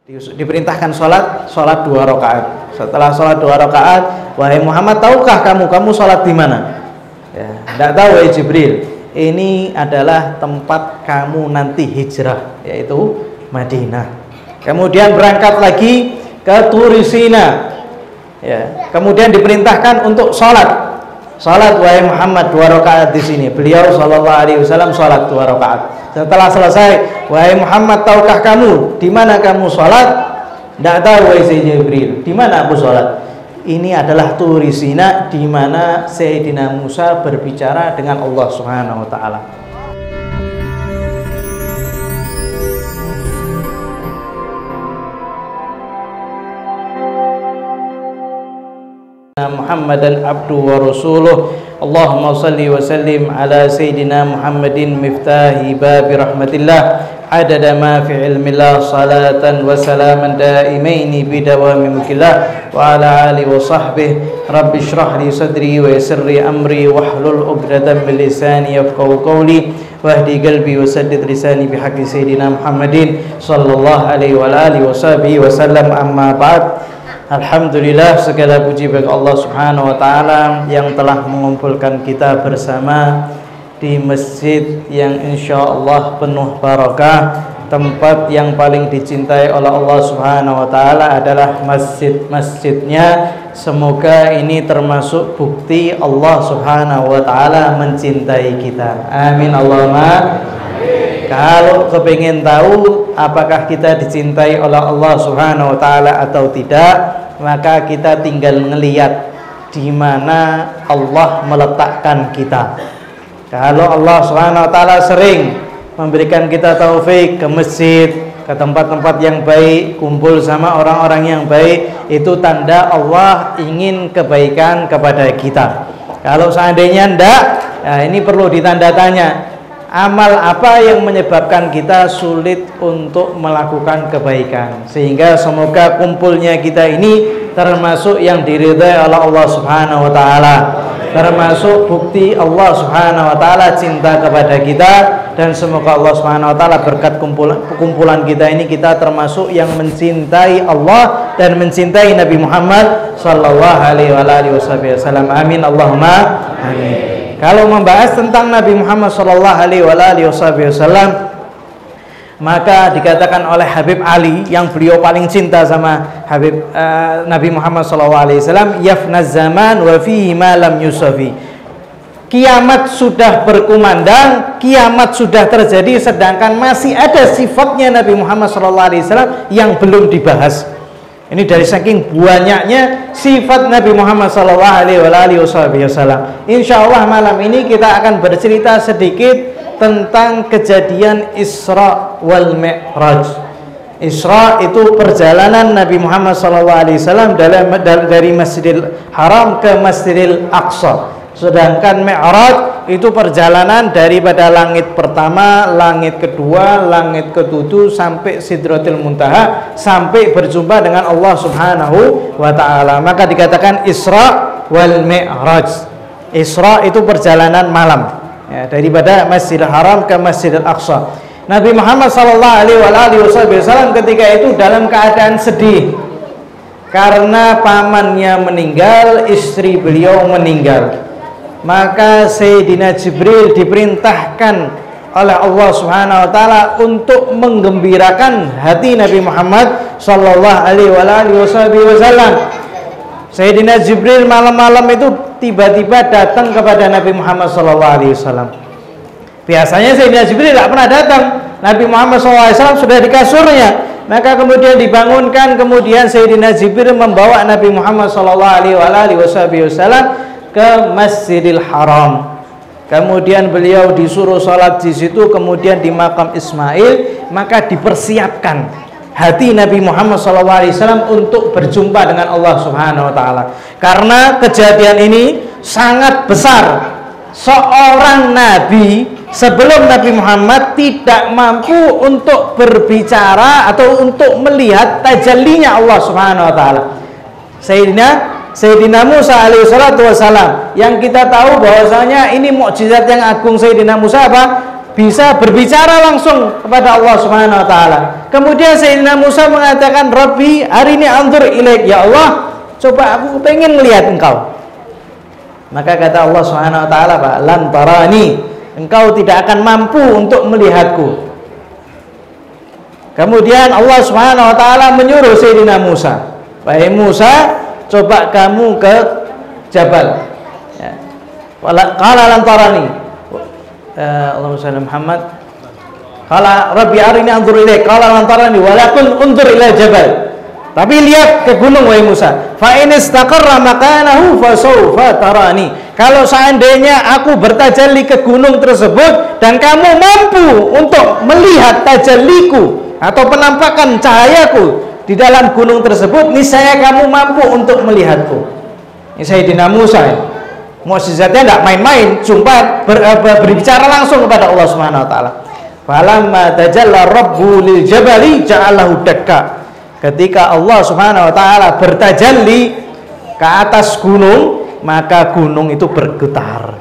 Diperintahkan sholat 2 rakaat. Setelah sholat 2 rakaat, wahai Muhammad, tahukah kamu sholat di mana? Ya, tidak tahu wahai Jibril. Ini adalah tempat kamu nanti hijrah, yaitu Madinah. Kemudian berangkat lagi ke Turi Sina. Ya, kemudian diperintahkan untuk sholat. Sholat wahai Muhammad 2 rakaat di sini. Beliau sallallahu alaihi wasallam sholat 2 rakaat. Setelah selesai, wahai Muhammad, tahukah kamu di mana kamu sholat? Tidak tahu wahai Jibril. Di mana aku sholat? Ini adalah Turi Sina, di mana Sayyidina Musa berbicara dengan Allah Subhanahu wa taala. Muhammadan abdu wa rasuluh. Allahumma salli wa sallim ala Sayyidina Muhammadin miftahi babi rahmatillah adada ma fi ilmillah salatan wa salaman daimaini bidawami mulkillah wa ala alihi wa sahbihi rabbi shrah li sadri wa yassir li amri wahlul 'uqdatam min lisani yafqahu qawli wahdi qalbi wa saddid lisani bihaqqi Sayyidina Muhammadin sallallahu alaihi wa alihi wa sahbihi wa sallam. Amma ba'd. Alhamdulillah, segala puji bagi Allah Subhanahu wa taala yang telah mengumpulkan kita bersama di masjid yang insyaallah penuh barakah. Tempat yang paling dicintai oleh Allah Subhanahu wa taala adalah masjid-masjidnya. Semoga ini termasuk bukti Allah Subhanahu wa taala mencintai kita. Amin Allahumma. Kalau kepingin tahu apakah kita dicintai oleh Allah Subhanahu wa taala atau tidak, maka kita tinggal ngelihat di mana Allah meletakkan kita. Kalau Allah Subhanahu wa taala sering memberikan kita taufik ke masjid, ke tempat-tempat yang baik, kumpul sama orang-orang yang baik, itu tanda Allah ingin kebaikan kepada kita. Kalau seandainya enggak, nah ini perlu ditanda tanya. Amal apa yang menyebabkan kita sulit untuk melakukan kebaikan, sehingga semoga kumpulnya kita ini termasuk yang diridhai oleh Allah Subhanahu wa taala, termasuk bukti Allah Subhanahu wa taala cinta kepada kita, dan semoga Allah Subhanahu wa taala berkat kumpulan kita ini kita termasuk yang mencintai Allah dan mencintai Nabi Muhammad sallallahu alaihi wasallam. Amin Allahumma amin. Kalau membahas tentang Nabi Muhammad sallallahu alaihi wasallam, maka dikatakan oleh Habib Ali yang beliau paling cinta sama Habib Nabi Muhammad sallallahu alaihi wasallam, yafnaz zaman wa fihi ma lam yusafi. Kiamat sudah berkumandang, kiamat sudah terjadi, sedangkan masih ada sifatnya Nabi Muhammad sallallahu alaihi wasallam yang belum dibahas. Ini dari saking banyaknya sifat Nabi Muhammad sallallahu alaihi wasallam. Insyaallah malam ini kita akan bercerita sedikit tentang kejadian Isra wal Mi'raj. Isra itu perjalanan Nabi Muhammad sallallahu alaihi wasallam dari Masjidil Haram ke Masjidil Aqsa. Sedangkan Mi'raj itu perjalanan daripada langit pertama, langit kedua, langit ketujuh sampai Sidratil Muntaha, sampai berjumpa dengan Allah Subhanahu wa taala. Maka dikatakan Isra wal Mi'raj. Isra itu perjalanan malam, ya, daripada Masjidil Haram ke Masjidil Aqsa. Nabi Muhammad sallallahu alaihi wasallam ketika itu dalam keadaan sedih karena pamannya meninggal, istri beliau meninggal. Maka Sayyidina Jibril diperintahkan oleh Allah Subhanahu wa taala untuk menggembirakan hati Nabi Muhammad sallallahu alaihi wasallam. Sayyidina Jibril malam-malam itu tiba-tiba datang kepada Nabi Muhammad sallallahu alaihi wasallam. Biasanya Sayyidina Jibril tidak pernah datang. Nabi Muhammad sallallahu alaihi wasallam sudah di kasurnya. Maka kemudian dibangunkan, kemudian Sayyidina Jibril membawa Nabi Muhammad sallallahu alaihi wasallam ke Masjidil Haram. Kemudian beliau disuruh sholat di situ, kemudian di makam Ismail. Maka dipersiapkan hati Nabi Muhammad SAW untuk berjumpa dengan Allah Subhanahu wa taala. Karena kejadian ini sangat besar. Seorang nabi sebelum Nabi Muhammad tidak mampu untuk berbicara atau untuk melihat tajallinya Allah Subhanahu wa taala. Sayyidina Musa alaihi salatu wassalam, yang kita tahu bahwasanya ini mukjizat yang agung. Sayyidina Musa apa? bisa berbicara langsung kepada Allah Subhanahu wa taala. Kemudian Sayyidina Musa mengatakan, "Rabbi, arini anzur ilaik." Ya Allah, coba aku pengen melihat engkau. Maka kata Allah Subhanahu wa taala, "Lan tarani." Engkau tidak akan mampu untuk melihatku. Kemudian Allah Subhanahu wa taala menyuruh Sayyidina Musa, "Wahai Musa, coba kamu ke jabal." Ya. Qala lan tarani. Allahumma shalli Muhammad. Qala rabbi arini anzur ilaik. Qala lan tarani walakin unzur ila jabal. Tapi lihat ke gunung wahai Musa. Fa in istaqarra makanahu fa sawfa tarani. Kalau seandainya aku bertajalli ke gunung tersebut dan kamu mampu untuk melihat tajalliku atau penampakan cahayaku di dalam gunung tersebut, niscaya kamu mampu untuk melihatku. Ini Sayyidina Musa. Mukjizatnya tidak main-main, jumpa berbicara langsung kepada Allah Subhanahu wa taala. Falamma tajalla rabbu lil jabali ja'alahu dakka. Ketika Allah Subhanahu wa taala bertajalli ke atas gunung, maka gunung itu bergetar.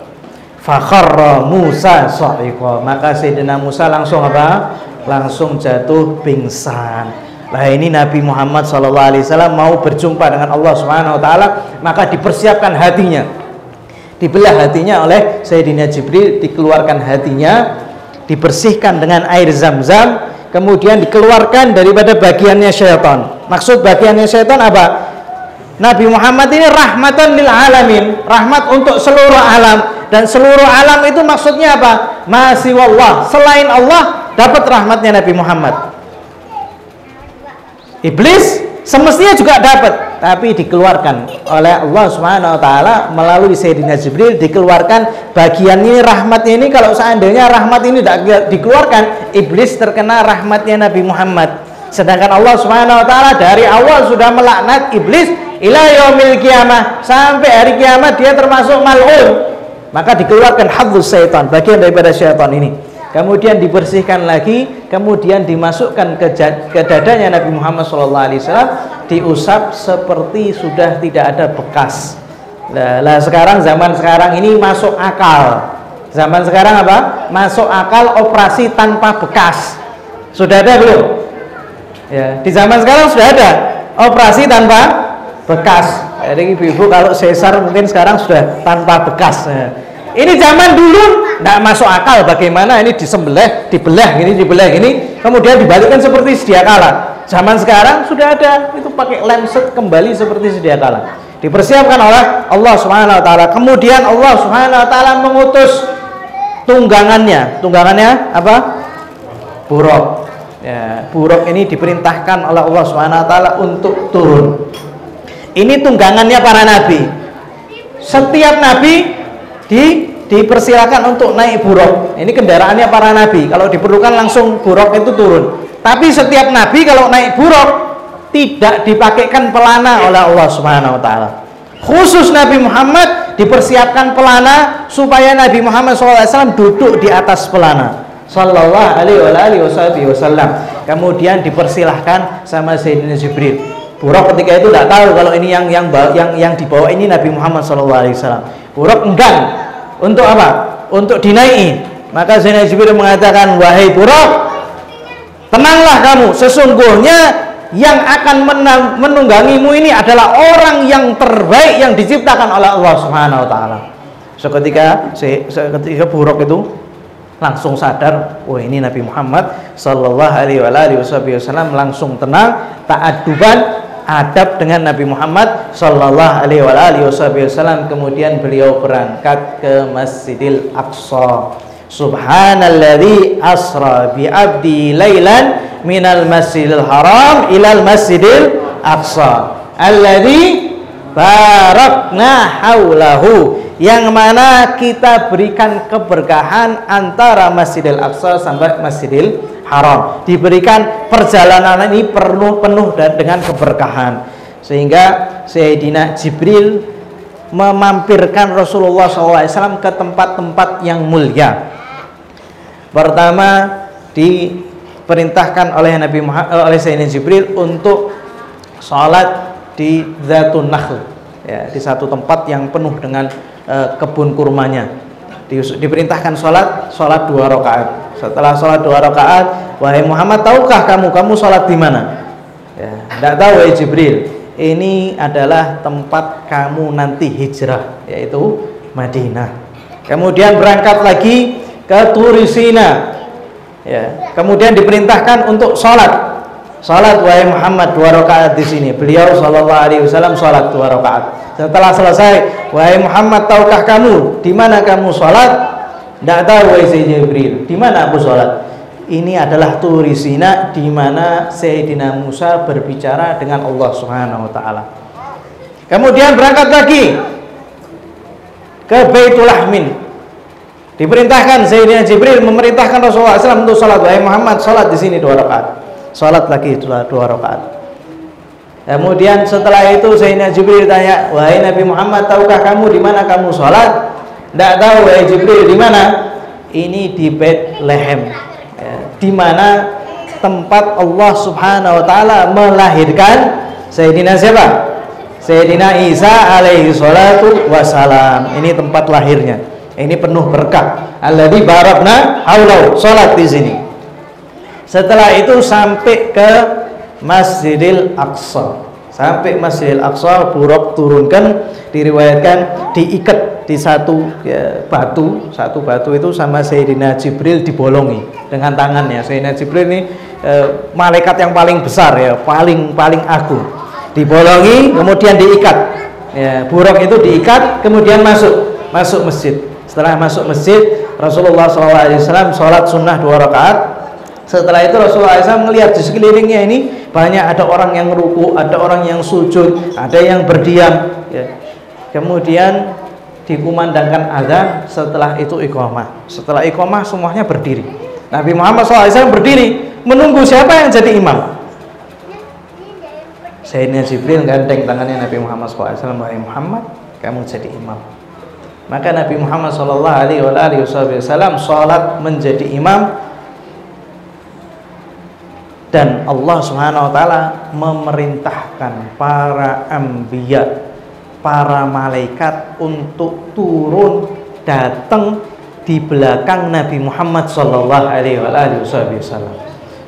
Fakharra Musa sa'iqa. Maka Sayyidina Musa langsung apa? Langsung jatuh pingsan. Nah, ini Nabi Muhammad SAW mau berjumpa dengan Allah Subhanahu wa taala, maka dipersiapkan hatinya. Dibelah hatinya oleh Sayyidina Jibril, dikeluarkan hatinya, dibersihkan dengan air zam-zam, kemudian dikeluarkan daripada bagiannya syaitan. Maksud bagiannya syaitan apa? Nabi Muhammad ini rahmatan lil alamin, rahmat untuk seluruh alam, dan seluruh alam itu maksudnya apa? Masih wallah, selain Allah dapat rahmatnya Nabi Muhammad. Iblis semestinya juga dapat, tapi dikeluarkan oleh Allah Subhanahu wa taala melalui Sayyidina Jibril, dikeluarkan bagian ini, rahmatnya ini. Kalau seandainya rahmat ini tidak dikeluarkan, iblis terkena rahmatnya Nabi Muhammad. Sedangkan Allah Subhanahu wa taala dari awal sudah melaknat iblis ila yaumil qiyamah, sampai hari kiamat dia termasuk mal'un. Maka dikeluarkan hadzus syaitan, bagian daripada syaitan ini. Kemudian dibersihkan lagi, kemudian dimasukkan ke dadanya Nabi Muhammad SAW, diusap seperti sudah tidak ada bekas. Lah sekarang, zaman sekarang ini masuk akal. Zaman sekarang apa? Masuk akal operasi tanpa bekas. Sudah ada belum? Ya, di zaman sekarang sudah ada operasi tanpa bekas. Jadi ibu-ibu kalau sesar mungkin sekarang sudah tanpa bekas. Ya. Ini zaman dulu tidak masuk akal, bagaimana ini disembelih, dibelah gini, kemudian dibalikkan seperti sedia kala. Zaman sekarang sudah ada, itu pakai lemset kembali seperti sedia kala. Dipersiapkan oleh Allah Subhanahu wa taala. Kemudian Allah Subhanahu wa taala mengutus tunggangannya. Tunggangannya apa? Buruk. Ya, buruk ini diperintahkan oleh Allah Subhanahu wa taala untuk turun. Ini tunggangannya para nabi. Setiap nabi dipersilakan untuk naik buruk. Ini kendaraannya para nabi. Kalau diperlukan langsung buruk itu turun. Tapi setiap nabi kalau naik buruk tidak dipakaikan pelana oleh Allah Subhanahu wa taala. Khusus Nabi Muhammad dipersiapkan pelana supaya Nabi Muhammad SAW duduk di atas pelana. Sallallahu alaihi wasallam. Kemudian dipersilahkan sama Sayyidina Jibril. Buruk ketika itu tidak tahu kalau ini yang dibawa ini Nabi Muhammad SAW. Buruk enggan untuk apa? Untuk dinaiki. Maka Sayyidina Jibril mengatakan, "Wahai buruk, tenanglah kamu, sesungguhnya yang akan menunggangimu ini adalah orang yang terbaik yang diciptakan oleh Allah Subhanahu wa taala." Seketika buruk itu langsung sadar, oh ini Nabi Muhammad sallallahu alaihi wasallam, langsung tenang, ta'adduban, adab dengan Nabi Muhammad sallallahu alaihi wasallam. Kemudian beliau berangkat ke Masjidil Aqsa. Subhanalladzi asra bi abdi lailan minal Masjidil Haram ilal Masjidil Aqsa alladzi barakna haulahu, yang mana kita berikan keberkahan antara Masjidil Aqsa sampai Masjidil Haram. Diberikan perjalanan ini penuh dengan keberkahan, sehingga Sayyidina Jibril memampirkan Rasulullah SAW ke tempat-tempat yang mulia. Pertama, diperintahkan oleh oleh Sayyidina Jibril untuk sholat di Dzatun Nakhl, ya, di satu tempat yang penuh dengan kebun kurmanya. diperintahkan sholat 2 rakaat. Setelah sholat 2 rakaat, wahai Muhammad, tahukah kamu sholat di mana? Ya, tidak tahu wahai Jibril. Ini adalah tempat kamu nanti hijrah, yaitu Madinah. Kemudian berangkat lagi ke Turi Sina. Ya, kemudian diperintahkan untuk sholat wahai Muhammad 2 rakaat di sini. Beliau sallallahu alaihi wasallam sholat 2 rakaat. Setelah selesai, wahai Muhammad, tahukah kamu di mana kamu sholat? Tidak tahu wahai Sayyidina Jibril. Di mana aku sholat? Ini adalah Turi Sina, di mana Sayyidina Musa berbicara dengan Allah Subhanahu wa taala. Kemudian berangkat lagi ke Baitul Lahmin. Diperintahkan Sayyidina Jibril memerintahkan Rasulullah SAW untuk sholat. Wahai Muhammad, sholat di sini 2 rakaat. Sholat lagi 2 rakaat. Kemudian setelah itu Sayyidina Jibril tanya, wahai Nabi Muhammad, tahukah kamu di mana kamu sholat? Tidak tahu wahai Jibril. Di mana? Ini di Bethlehem, ya, di mana tempat Allah Subhanahu wa taala melahirkan Sayyidina siapa? Sayyidina Isa alaihi salatu wassalam. Ini tempat lahirnya. Ini penuh berkah. Alladzi barakna haulahu, sholat di sini. Setelah itu sampai ke Masjidil Aqsa. Sampai Masjidil Aqsa, Buraq turunkan, diriwayatkan diikat di satu batu. Satu batu itu sama Sayyidina Jibril dibolongi dengan tangannya. Sayyidina Jibril ini malaikat yang paling besar, ya, paling agung. Dibolongi, kemudian diikat. Ya, Buraq itu diikat, kemudian masuk masjid. Setelah masuk masjid, Rasulullah SAW sholat sunnah 2 rakaat. Setelah itu Rasulullah SAW melihat di sekelilingnya ini banyak ada orang yang ruku, ada orang yang sujud, ada yang berdiam. Ya. Kemudian dikumandangkan azan. Setelah itu iqamah. Setelah iqamah semuanya berdiri. Nabi Muhammad SAW berdiri menunggu siapa yang jadi imam. Sayyidina Jibril gandeng tangannya Nabi Muhammad SAW. Wahai Muhammad, kamu jadi imam. Maka Nabi Muhammad SAW sholat menjadi imam. Dan Allah Subhanahu wa taala memerintahkan para anbiya, para malaikat untuk turun datang di belakang Nabi Muhammad sallallahu alaihi wasallam.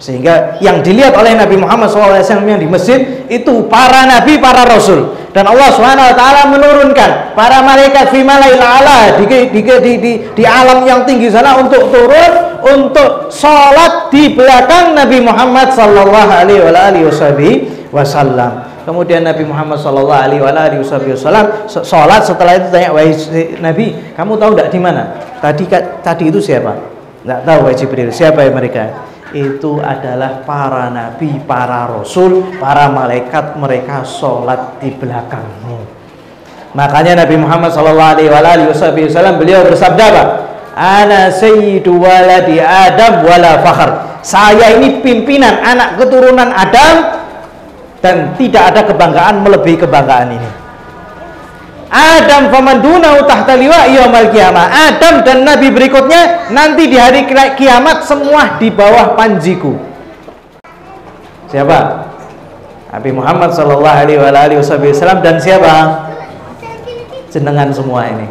Sehingga yang dilihat oleh Nabi Muhammad sallallahu alaihi wasallam yang di masjid itu para nabi, para rasul. Dan Allah Subhanahu wa taala menurunkan para malaikat fi malail a'la di alam yang tinggi sana untuk turun untuk sholat di belakang Nabi Muhammad sallallahu alaihi wasallam. Kemudian Nabi Muhammad sallallahu alaihi wasallam sholat. Setelah itu tanya, wahai Nabi, kamu tahu tidak di mana? Tadi itu siapa? Tidak tahu wahai Jibril. Siapa yang mereka? Itu adalah para nabi, para rasul, para malaikat, mereka sholat di belakangmu. Makanya Nabi Muhammad sallallahu alaihi wasallam beliau bersabda apa? Ana sayyidu waladi Adam wala fakhr. Saya ini pimpinan anak keturunan Adam dan tidak ada kebanggaan melebihi kebanggaan ini. Adam faman dunahu tahta liwa yaumil qiyamah. Adam dan nabi berikutnya nanti di hari kiamat semua di bawah panjiku. Siapa? Nabi Muhammad sallallahu alaihi wasallam dan siapa? Jenengan semua ini.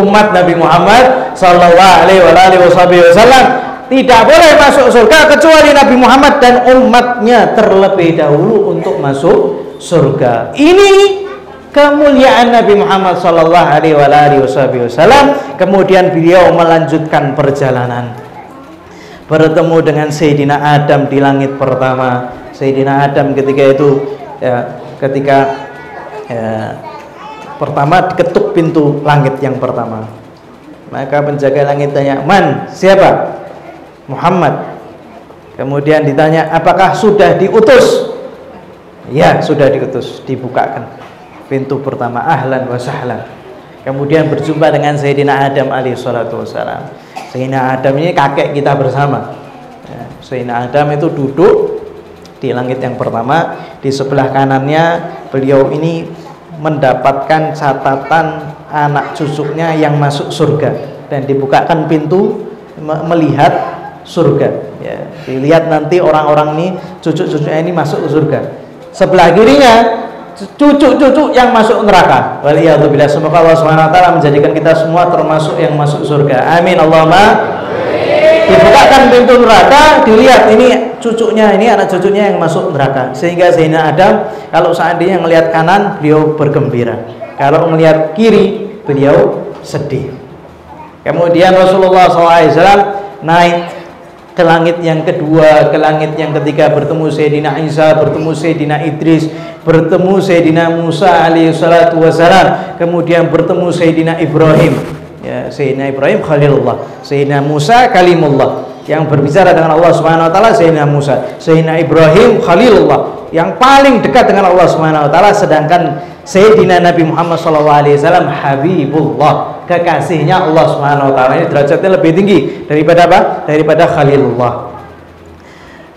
Umat Nabi Muhammad sallallahu alaihi wasallam tidak boleh masuk surga kecuali Nabi Muhammad dan umatnya terlebih dahulu untuk masuk surga. Ini kemuliaan Nabi Muhammad sallallahu alaihi wasallam. Kemudian beliau melanjutkan perjalanan, bertemu dengan Sayyidina Adam di langit pertama. Sayyidina Adam ketika itu pertama diketuk pintu langit yang pertama. Maka penjaga langit tanya, "Man? Siapa?" "Muhammad." Kemudian ditanya, "Apakah sudah diutus?" "Ya, sudah diutus." Dibukakan pintu pertama, ahlan wa sahlan. Kemudian berjumpa dengan Sayyidina Adam alaihi salatu wassalam. Sayyidina Adam ini kakek kita bersama. Sayyidina Adam itu duduk di langit yang pertama. Di sebelah kanannya beliau ini mendapatkan catatan anak cucunya yang masuk surga, dan dibukakan pintu melihat surga. Ya, dilihat nanti orang-orang ini, cucu-cucunya ini masuk ke surga. Sebelah kirinya cucu-cucu yang masuk neraka. Waliyadzubillah. Semoga Allah Subhanahu wa taala menjadikan kita semua termasuk yang masuk surga. Amin Allahumma. Dibukakan pintu neraka, dilihat ini cucunya, ini anak cucunya yang masuk neraka. Sehingga Sayyidina Adam kalau seandainya melihat kanan, beliau bergembira. Kalau melihat kiri, beliau sedih. Kemudian Rasulullah SAW naik ke langit yang kedua, ke langit yang ketiga, bertemu Sayyidina Isa, bertemu Sayyidina Idris, bertemu Sayyidina Musa alaihi salatu wassalam, kemudian bertemu Sayyidina Ibrahim. Ya, Sayyidina Ibrahim Khalilullah, Sayyidina Musa Kalimullah, yang berbicara dengan Allah Subhanahu wa taala Sayyidina Musa, Sayyidina Ibrahim Khalilullah, yang paling dekat dengan Allah Subhanahu wa taala, sedangkan Sayyidina Nabi Muhammad SAW Habibullah, kekasihnya Allah Subhanahu wa taala. Ini derajatnya lebih tinggi daripada apa? Daripada Khalilullah.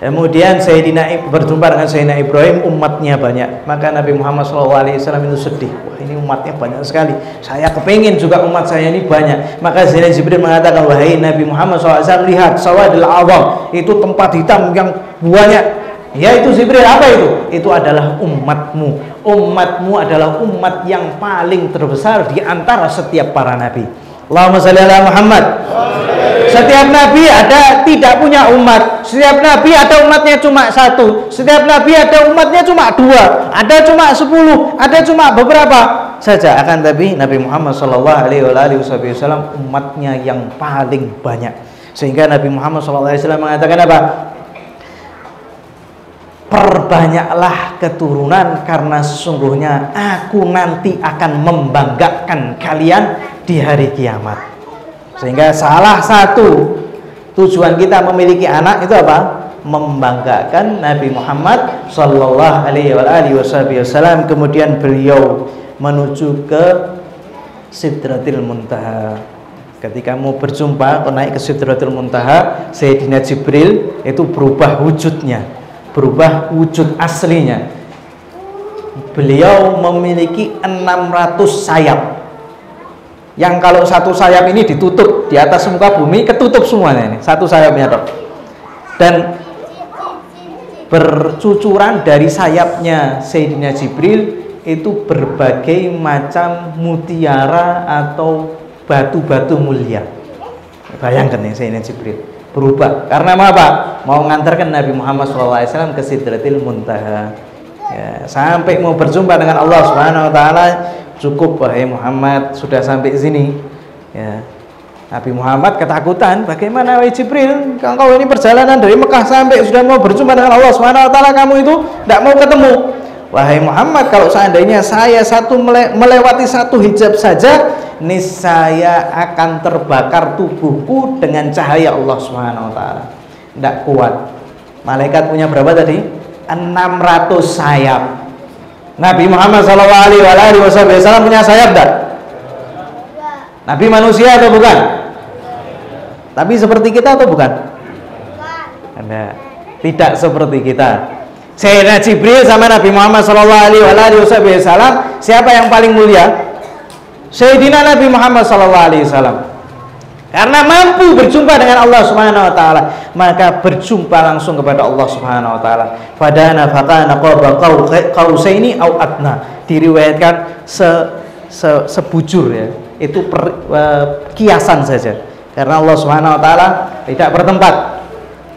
Kemudian Sayyidina berjumpa dengan Sayyidina Ibrahim, umatnya banyak. Maka Nabi Muhammad SAW itu sedih. Wah, ini umatnya banyak sekali. Saya kepingin juga umat saya ini banyak. Maka Sayyidina Jibril mengatakan, wahai Nabi Muhammad SAW, lihat sawadil azam, itu tempat hitam yang banyak. Ya itu Jibril, apa itu? Itu adalah umatmu. Umatmu adalah umat yang paling terbesar di antara setiap para nabi. Allahumma shalli ala Muhammad. Setiap nabi ada tidak punya umat. Setiap nabi ada umatnya cuma satu. Setiap nabi ada umatnya cuma dua. Ada cuma 10. Ada cuma beberapa saja. Akan tapi Nabi Muhammad SAW umatnya yang paling banyak. Sehingga Nabi Muhammad SAW mengatakan apa? Perbanyaklah keturunan, karena sesungguhnya aku nanti akan membanggakan kalian di hari kiamat. Sehingga salah satu tujuan kita memiliki anak itu apa? Membanggakan Nabi Muhammad Sallallahu Alaihi Wasallam. Kemudian beliau menuju ke Sidratil Muntaha. Ketika mau berjumpa, naik ke Sidratil Muntaha, Sayyidina Jibril itu berubah wujudnya, berubah wujud aslinya. Beliau memiliki 600 sayap, yang kalau satu sayap ini ditutup di atas muka bumi, ketutup semuanya ini, satu sayapnya dok. Dan bercucuran dari sayapnya Sayyidina Jibril itu berbagai macam mutiara atau batu-batu mulia. Bayangkan ya, Sayyidina Jibril berubah karena apa? Mau mengantarkan Nabi Muhammad SAW ke Sidratil Muntaha. Ya, sampai mau berjumpa dengan Allah Subhanahu wa taala, cukup wahai Muhammad, sudah sampai sini. Ya. Nabi Muhammad ketakutan, bagaimana wahai Jibril, engkau ini perjalanan dari Mekah sampai sudah mau berjumpa dengan Allah Subhanahu wa taala, kamu itu tidak mau ketemu. Wahai Muhammad, kalau seandainya saya melewati satu hijab saja, niscaya akan terbakar tubuhku dengan cahaya Allah Subhanahu wa taala. Tidak kuat. Malaikat punya berapa tadi? 600 sayap. Nabi Muhammad SAW punya sayap tidak? Nabi manusia atau bukan? Tapi seperti kita atau bukan? Tidak seperti kita. Sayyidina Jibril sama Nabi Muhammad SAW, siapa yang paling mulia? Sayyidina Nabi Muhammad SAW. Karena mampu berjumpa dengan Allah Subhanahu wa taala, maka berjumpa langsung kepada Allah Subhanahu wa taala. Fadana faqana qaba qausaini au adna. Diriwayatkan sebujur ya. Itu kiasan saja. Karena Allah Subhanahu wa taala tidak bertempat.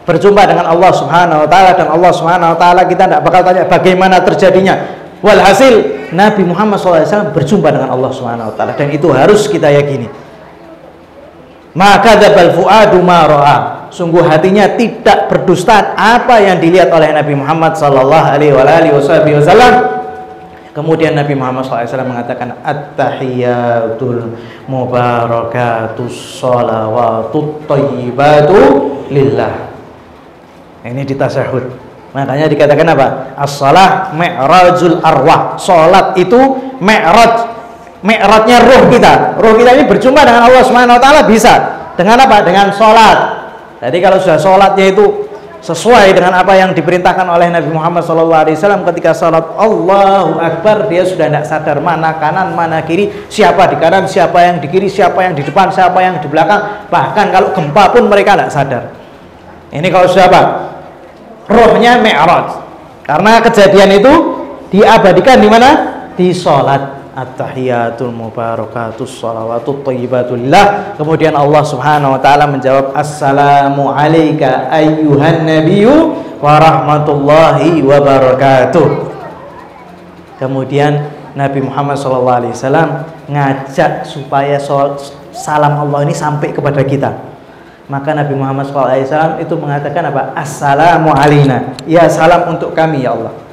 Berjumpa dengan Allah Subhanahu wa taala, dan Allah Subhanahu wa taala kita tidak bakal tanya bagaimana terjadinya. Walhasil Nabi Muhammad SAW berjumpa dengan Allah Subhanahu wa taala, dan itu harus kita yakini. Maka dzabal fuadu ma ra'a, sungguh hatinya tidak berdusta apa yang dilihat oleh Nabi Muhammad sallallahu alaihi wasallam. Kemudian Nabi Muhammad SAW mengatakan, at-tahiyatul mubarakatus sholawatut thayyibatu lillah. Ini di tasyahud. Makanya dikatakan apa? As-shalah mi'rajul arwah. Salat itu mi'rajnya ruh kita. Ruh kita ini berjumpa dengan Allah Subhanahu wa taala bisa dengan apa? Dengan salat. Jadi kalau sudah salatnya itu sesuai dengan apa yang diperintahkan oleh Nabi Muhammad SAW, ketika salat Allahu Akbar, dia sudah tidak sadar mana kanan mana kiri, siapa di kanan, siapa yang di kiri, siapa yang di depan, siapa yang di belakang. Bahkan kalau gempa pun mereka tidak sadar. Ini kalau sudah apa? Rohnya mi'raj. Karena kejadian itu diabadikan di mana? Di salat. At-tahiyatul mubarakatus shalawatut thayyibatulillah. Kemudian Allah Subhanahu wa taala menjawab, assalamu alayka ayyuhan nabiyyu wa rahmatullahi wa barakatuh. Kemudian Nabi Muhammad SAW ngajak supaya salam Allah ini sampai kepada kita. Maka Nabi Muhammad SAW itu mengatakan apa? Assalamu alayna, ya salam untuk kami ya Allah.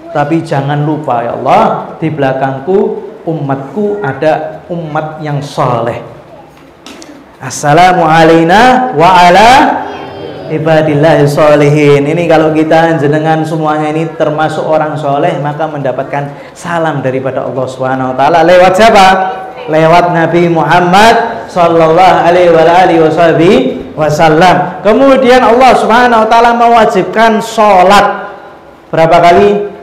Tapi jangan lupa ya Allah, di belakangku, umatku ada umat yang soleh. Assalamu alayna wa ala ibadillahi sholihin. Ini kalau kita jenengan semuanya ini termasuk orang soleh, maka mendapatkan salam daripada Allah Subhanahu wa taala lewat siapa? Lewat Nabi Muhammad sallallahu alaihi wasallam. Kemudian Allah Subhanahu wa taala mewajibkan sholat berapa kali?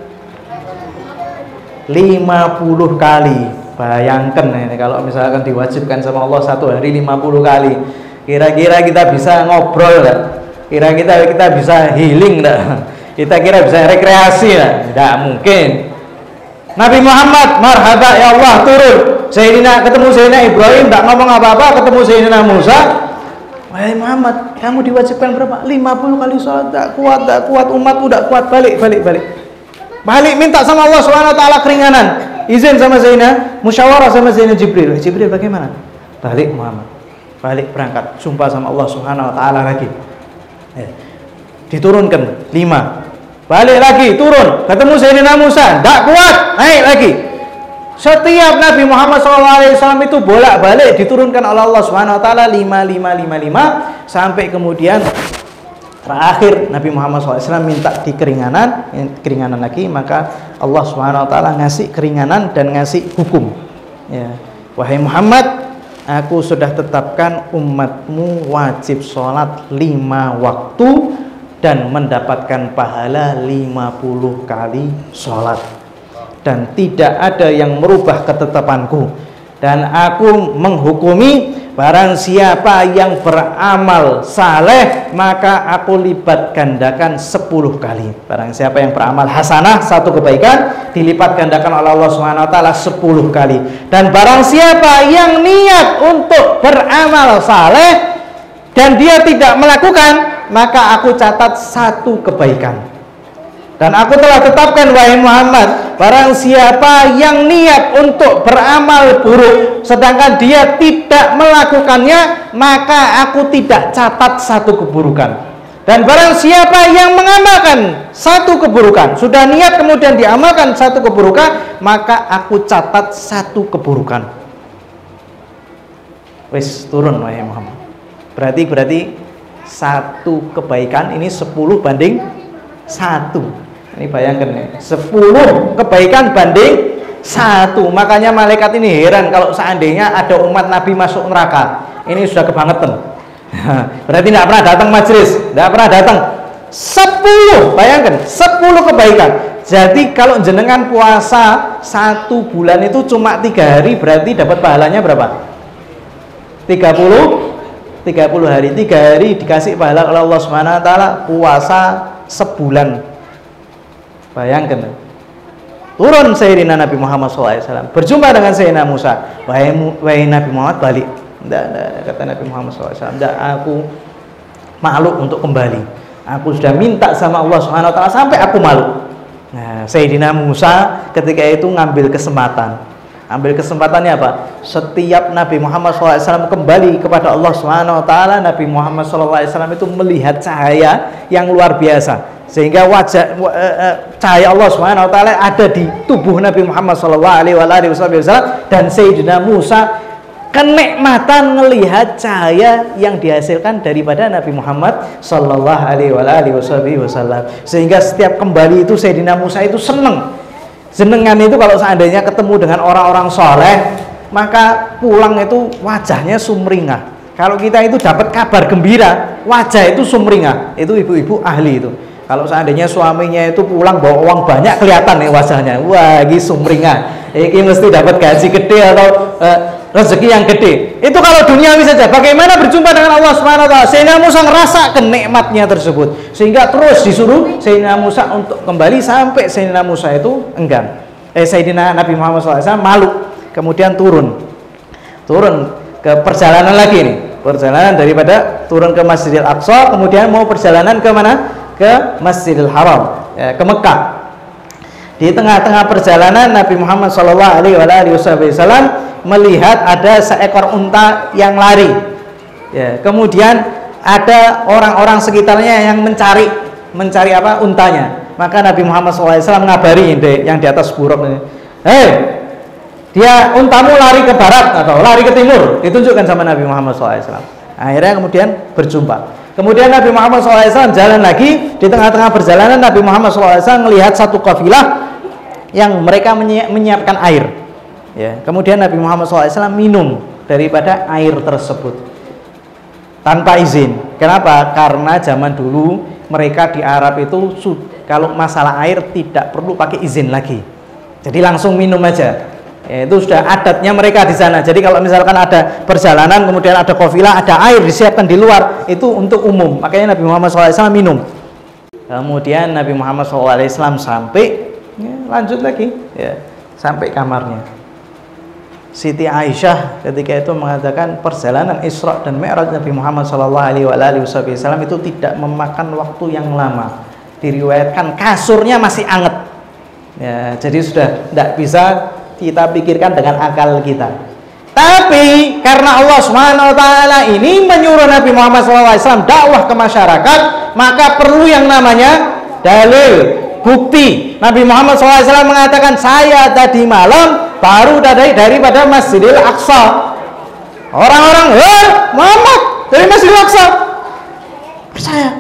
50 kali. Bayangkan ini kalau misalkan diwajibkan sama Allah satu hari 50 kali. Kira-kira kita bisa ngobrol enggak? Kira-kira kita bisa healing enggak? Kita kira bisa rekreasi enggak? Tidak mungkin. Nabi Muhammad, marhaba ya Allah, turun. Ketemu Sayyidina Ibrahim, enggak ngomong apa-apa, ketemu Sayyidina Musa. Wahai Muhammad, kamu diwajibkan berapa? 50 kali sholat. Tak kuat umatku, tak kuat, balik. Balik minta sama Allah Subhanahu wa taala keringanan. Izin sama Sayyidina, musyawarah sama Sayyidina Jibril. Jibril bagaimana? Balik Muhammad. Balik berangkat, sumpah sama Allah Subhanahu wa taala lagi. Diturunkan 5. Balik lagi, turun, ketemu Sayyidina Musa, enggak kuat, naik lagi. Setiap Nabi Muhammad SAW itu bolak-balik diturunkan oleh Allah Subhanahu wa taala 5 sampai kemudian terakhir Nabi Muhammad SAW minta keringanan lagi, maka Allah Subhanahu wa taala ngasih keringanan dan ngasih hukum. Ya. Wahai Muhammad, aku sudah tetapkan umatmu wajib sholat 5 waktu dan mendapatkan pahala 50 kali sholat. Dan tidak ada yang merubah ketetapanku. Dan aku menghukumi barang siapa yang beramal saleh, maka aku lipat gandakan 10 kali. Barang siapa yang beramal hasanah, satu kebaikan, dilipat gandakan oleh Allah Subhanahu wa taala 10 kali. Dan barang siapa yang niat untuk beramal saleh dan dia tidak melakukan, maka aku catat 1 kebaikan. Dan aku telah tetapkan, wahai Muhammad, barang siapa yang niat untuk beramal buruk sedangkan dia tidak melakukannya, maka aku tidak catat 1 keburukan. Dan barang siapa yang mengamalkan 1 keburukan, sudah niat kemudian diamalkan 1 keburukan, maka aku catat 1 keburukan. Wis turun wahai Muhammad. Berarti 1 kebaikan ini 10 banding 1. Ini bayangkan ya, 10 kebaikan banding 1. Makanya malaikat ini heran kalau seandainya ada umat Nabi masuk neraka. Ini sudah kebangetan. Berarti tidak pernah datang majelis, tidak pernah datang. 10, bayangkan 10 kebaikan. Jadi kalau jenengan puasa 1 bulan itu cuma 3 hari, berarti dapat pahalanya berapa? 30 hari. 3 hari dikasih pahala oleh Allah Subhanahu wa taala puasa sebulan. Bayangkan. Turun Sayyidina Nabi Muhammad SAW, berjumpa dengan Sayyidina Musa. Wahai Nabi Muhammad, balik. Tidak, kata Nabi Muhammad SAW, tidak, aku malu untuk kembali. Aku sudah minta sama Allah Subhanahu wa taala sampai aku malu. Nah, Sayyidina Musa ketika itu ngambil kesempatan. Ambil kesempatannya apa? Setiap Nabi Muhammad SAW kembali kepada Allah Subhanahu wa taala, Nabi Muhammad SAW itu melihat cahaya yang luar biasa. Sehingga wajah cahaya Allah Subhanahu wa taala ada di tubuh Nabi Muhammad SAW, dan Sayyidina Musa kenikmatan melihat cahaya yang dihasilkan daripada Nabi Muhammad SAW. Sehingga setiap kembali itu Sayyidina Musa itu senang. Jenengan itu kalau seandainya ketemu dengan orang-orang soleh, maka pulang itu wajahnya sumringah. Kalau kita itu dapat kabar gembira, wajah itu sumringah. Itu ibu-ibu ahli itu. Kalau seandainya suaminya itu pulang bawa uang banyak, kelihatan nih wajahnya. Wah, ini sumringah. Ini mesti dapat gaji gede atau rezeki yang gede. Itu kalau duniawi saja. Bagaimana berjumpa dengan Allah Subhanahu wa taala? Sayyidina Musa ngerasakan nikmatnya tersebut, sehingga terus disuruh Sayyidina Musa untuk kembali, sampai Sayyidina Musa itu enggan. Sayyidina Nabi Muhammad SAW malu, kemudian turun ke perjalanan lagi nih. Perjalanan daripada turun ke Masjidil Aqsa, kemudian mau perjalanan ke mana? Ke Masjidil Haram, ke Mekah. Di tengah-tengah perjalanan Nabi Muhammad SAW melihat ada seekor unta yang lari. Ya, kemudian ada orang-orang sekitarnya yang mencari apa? Untanya. Maka Nabi Muhammad SAW mengabari yang di atas buruk ini, hei, dia untamu lari ke barat atau lari ke timur, ditunjukkan sama Nabi Muhammad SAW. Akhirnya kemudian berjumpa. Kemudian Nabi Muhammad SAW jalan lagi. Di tengah-tengah perjalanan Nabi Muhammad SAW melihat satu kafilah yang mereka menyiapkan air. Ya, kemudian Nabi Muhammad SAW minum daripada air tersebut tanpa izin. Kenapa? Karena zaman dulu mereka di Arab itu kalau masalah air tidak perlu pakai izin lagi. Jadi langsung minum aja. Ya, itu sudah adatnya mereka di sana. Jadi kalau misalkan ada perjalanan, kemudian ada kafilah, ada air disiapkan di luar, itu untuk umum. Makanya Nabi Muhammad SAW minum. Kemudian Nabi Muhammad SAW sampai, ya, lanjut lagi, ya, sampai kamarnya. Siti Aisyah ketika itu mengatakan perjalanan Isra dan Mi'raj Nabi Muhammad SAW itu tidak memakan waktu yang lama. Diriwayatkan kasurnya masih anget. Ya, jadi sudah tidak bisa kita pikirkan dengan akal kita. Tapi karena Allah Subhanahu wa taala ini menyuruh Nabi Muhammad SAW dakwah ke masyarakat, maka perlu yang namanya dalil, bukti. Nabi Muhammad SAW mengatakan, saya tadi malam baru daripada Masjidil Aqsa. Orang-orang, Muhammad dari Masjidil Aqsa. Percaya,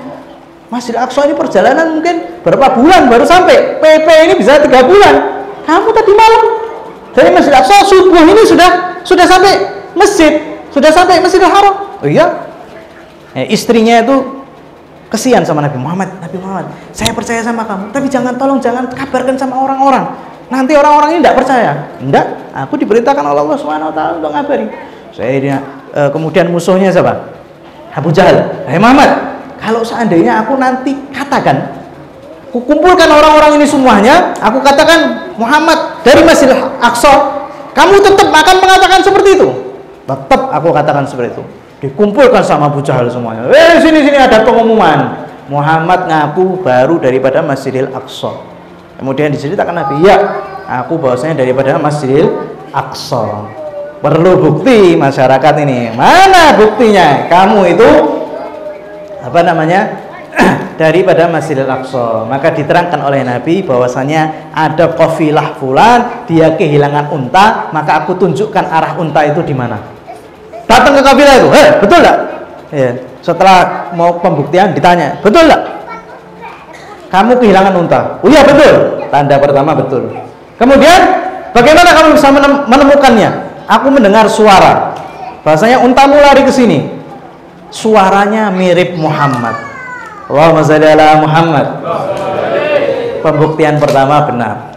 Masjidil Aqsa ini perjalanan mungkin berapa bulan baru sampai. PP ini bisa 3 bulan. Kamu tadi malam dari Masjidil Aqsa, subuh ini sudah sampai masjid, sudah sampai Masjidil Haram. Oh iya. Istrinya itu kesian sama Nabi Muhammad. Nabi Muhammad, saya percaya sama kamu, tapi jangan kabarkan sama orang-orang. Nanti orang-orang ini tidak percaya. Enggak, aku diperintahkan oleh Allah Subhanahu wa taala untuk ngabari. Kemudian musuhnya siapa? Abu Jahal. Hai Muhammad, kalau seandainya aku nanti katakan, aku kumpulkan orang-orang ini semuanya, aku katakan Muhammad dari Masjidil Aqsa, kamu tetap akan mengatakan seperti itu? Tetap aku katakan seperti itu. Dikumpulkan sama Abu Jahal semuanya. Sini ada pengumuman, Muhammad ngaku baru daripada Masjidil Aqsa. Kemudian diceritakan Nabi, ya, aku bahwasanya daripada Masjidil Aqsa. Perlu bukti masyarakat ini. Mana buktinya? Kamu itu daripada Masjidil Aqsa. Maka diterangkan oleh Nabi bahwasanya ada kafilah fulan, dia kehilangan unta, maka aku tunjukkan arah unta itu di mana. Datang ke kafilah itu, betul enggak? Ya. Setelah mau pembuktian ditanya, betul enggak? Kamu kehilangan unta. Oh iya betul. Tanda pertama betul. Kemudian bagaimana kamu bisa menemukannya? Aku mendengar suara. Bahasanya untamu lari ke sini. Suaranya mirip Muhammad. Allahumma shalli ala Muhammad. Pembuktian pertama benar.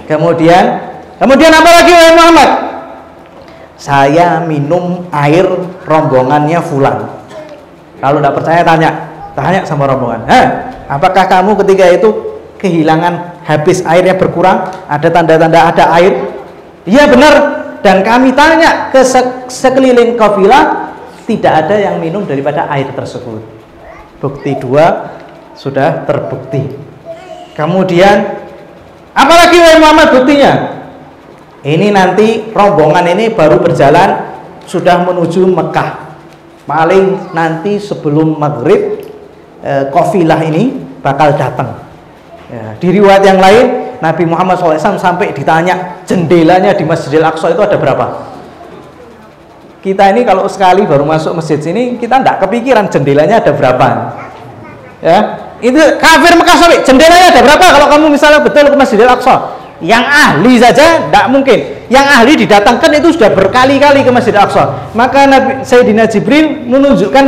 Kemudian apa lagi wahai Muhammad? Saya minum air rombongannya fulan. Kalau tidak percaya tanya sama rombongan. Apakah kamu ketika itu kehilangan, habis airnya berkurang, ada tanda-tanda ada air? Iya benar. Dan kami tanya ke sekeliling kafilah, tidak ada yang minum daripada air tersebut. Bukti 2 sudah terbukti. Kemudian apalagi wahai Muhammad buktinya? Ini nanti rombongan ini baru berjalan sudah menuju Mekah. Paling nanti sebelum maghrib kafilah ini bakal datang. Ya, di riwayat yang lain Nabi Muhammad SAW sampai ditanya jendelanya di Masjidil Aqsa itu ada berapa. Kita ini kalau sekali baru masuk masjid sini, kita tidak kepikiran jendelanya ada berapa. Ya, itu kafir Mekah sampai jendelanya ada berapa. Kalau kamu misalnya betul ke Masjidil Aqsa, yang ahli saja tidak mungkin. Yang ahli didatangkan itu sudah berkali-kali ke Masjidil Aqsa. Maka Sayyidina Jibril menunjukkan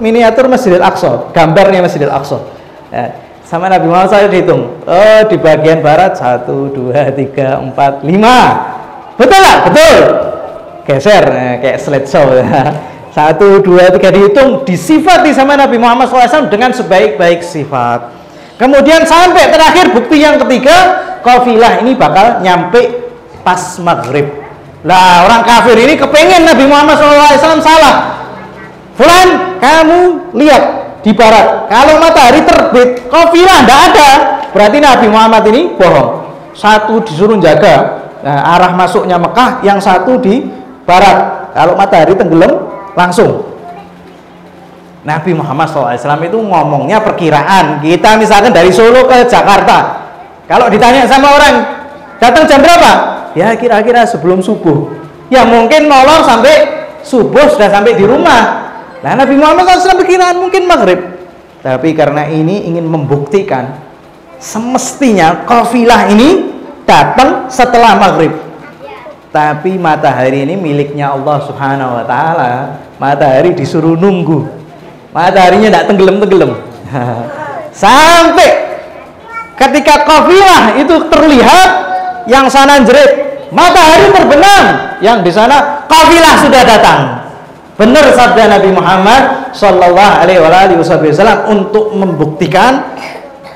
miniatur Masjidil Aqsa, gambarnya Masjidil Aqsa. Ya. Sama Nabi Muhammad saya dihitung, di bagian barat 1, 2, 3, 4, 5. Betul lah, betul. geser kayak slideshow ya. 1, 2, 3 dihitung, disifati sama Nabi Muhammad SAW dengan sebaik-baik sifat. Kemudian sampai terakhir bukti yang ketiga, kafilah ini bakal nyampe pas maghrib. Lah orang kafir ini kepengen Nabi Muhammad SAW salah. Fulan, kamu lihat di barat, kalau matahari terbit, kafilah ndak ada. Berarti Nabi Muhammad ini bohong. Satu disuruh jaga arah masuknya Mekah, yang satu di barat. Kalau matahari tenggelam langsung. Nabi Muhammad SAW itu ngomongnya perkiraan. Kita misalkan dari Solo ke Jakarta, kalau ditanya sama orang datang jam berapa, ya kira-kira sebelum subuh. Ya mungkin nolong sampai subuh sudah sampai di rumah. Nah Nabi Muhammad SAW perkiraan mungkin maghrib. Tapi karena ini ingin membuktikan, semestinya kafilah ini datang setelah maghrib. Tapi matahari ini miliknya Allah Subhanahu wa Ta'ala. Matahari disuruh nunggu, mataharinya tidak tenggelam-tenggelam sampai ketika kafilah itu terlihat, yang sana jerit matahari terbenam, yang di sana kafilah sudah datang. Benar sabda Nabi Muhammad Sallallahu Alaihi Wasallam untuk membuktikan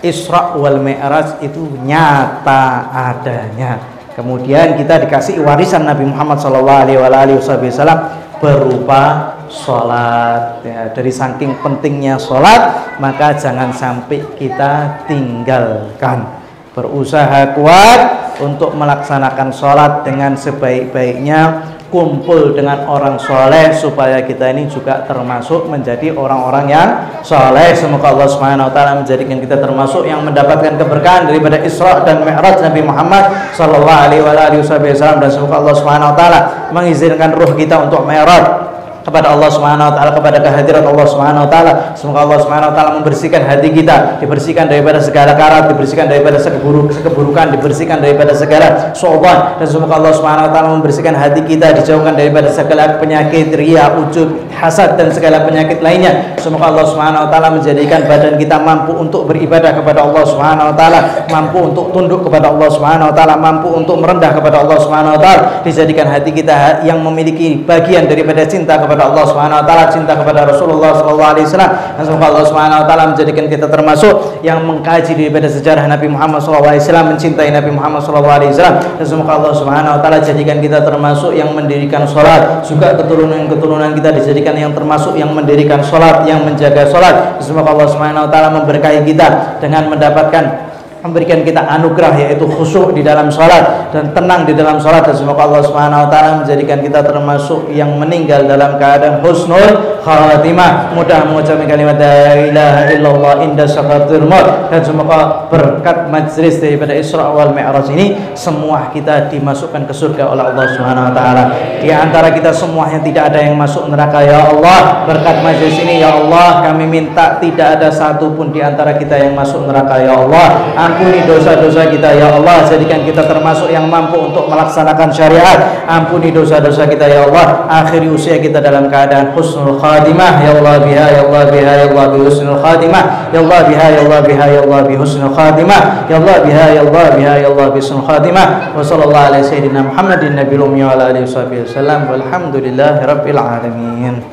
Isra wal Mi'raj itu nyata adanya. Kemudian kita dikasih warisan Nabi Muhammad Sallallahu Alaihi Wasallam berupa sholat ya. Dari saking pentingnya sholat, maka jangan sampai kita tinggalkan. Berusaha kuat untuk melaksanakan sholat dengan sebaik-baiknya, kumpul dengan orang soleh supaya kita ini juga termasuk menjadi orang-orang yang soleh. Semoga Allah Subhanahu wa Ta'ala menjadikan kita termasuk yang mendapatkan keberkahan daripada Isra dan Mi'raj Nabi Muhammad Sallallahu Alaihi Wasallam, dan semoga Allah Subhanahu wa Ta'ala mengizinkan ruh kita untuk Mi'raj kepada Allah Subhanahu wa Ta'ala, kepada kehadiran Allah Subhanahu wa Ta'ala. Semoga Allah Subhanahu wa Ta'ala membersihkan hati kita, dibersihkan daripada segala karat, dibersihkan daripada keburukan, dibersihkan daripada segala syaitan, dan semoga Allah Subhanahu wa Ta'ala membersihkan hati kita, dijauhkan daripada segala penyakit riya, ujub, hasad, dan segala penyakit lainnya. Semoga Allah Subhanahu wa Ta'ala menjadikan badan kita mampu untuk beribadah kepada Allah Subhanahu wa Ta'ala, mampu untuk tunduk kepada Allah Subhanahu wa Ta'ala, mampu untuk merendah kepada Allah Subhanahu wa Ta'ala. Dijadikan hati kita yang memiliki bagian daripada cinta kepada Allah Subhanahu wa Ta'ala, cinta kepada Rasulullah sallallahu alaihi wasallam. Dan semoga Allah Subhanahu wa Ta'ala menjadikan kita termasuk yang mengkaji daripada sejarah Nabi Muhammad sallallahu alaihi wasallam, mencintai Nabi Muhammad sallallahu alaihi wasallam. Dan semoga Allah Subhanahu wa Ta'ala jadikan kita termasuk yang mendirikan salat, juga keturunan-keturunan kita dijadikan yang termasuk yang mendirikan salat, yang menjaga salat. Semoga Allah Subhanahu wa Ta'ala memberkahi kita dengan memberikan kita anugerah, yaitu khusyuk di dalam salat dan tenang di dalam salat. Dan semoga Allah Subhanahu wa Ta'ala menjadikan kita termasuk yang meninggal dalam keadaan husnul khatimah, mudah mengucapkan kalimat la ilaha illallah inda sakaratul maut. Dan semoga berkat majlis daripada Isra wal Mi'raj ini, semua kita dimasukkan ke surga oleh Allah Subhanahu wa Ta'ala. Di antara kita semua yang tidak ada yang masuk neraka, ya Allah, berkat majlis ini ya Allah, kami minta tidak ada satupun di antara kita yang masuk neraka, ya Allah. Ampuni dosa-dosa kita ya Allah, jadikan kita termasuk yang mampu untuk melaksanakan syariat. Ampuni dosa-dosa kita ya Allah, akhiri usia kita dalam keadaan husnul khatimah, ya Allah biha, ya Allah biha, ya Allah bi husnul khatimah, ya Allah biha, ya Allah biha, ya Allah bi husnul khatimah, ya Allah biha, ya Allah biha, ya Allah bi husnul khatimah. Wa sallallahu ala sayyidina Muhammadin nabiyil ummi wa ala alihi wasallam, walhamdulillahi rabbil alamin.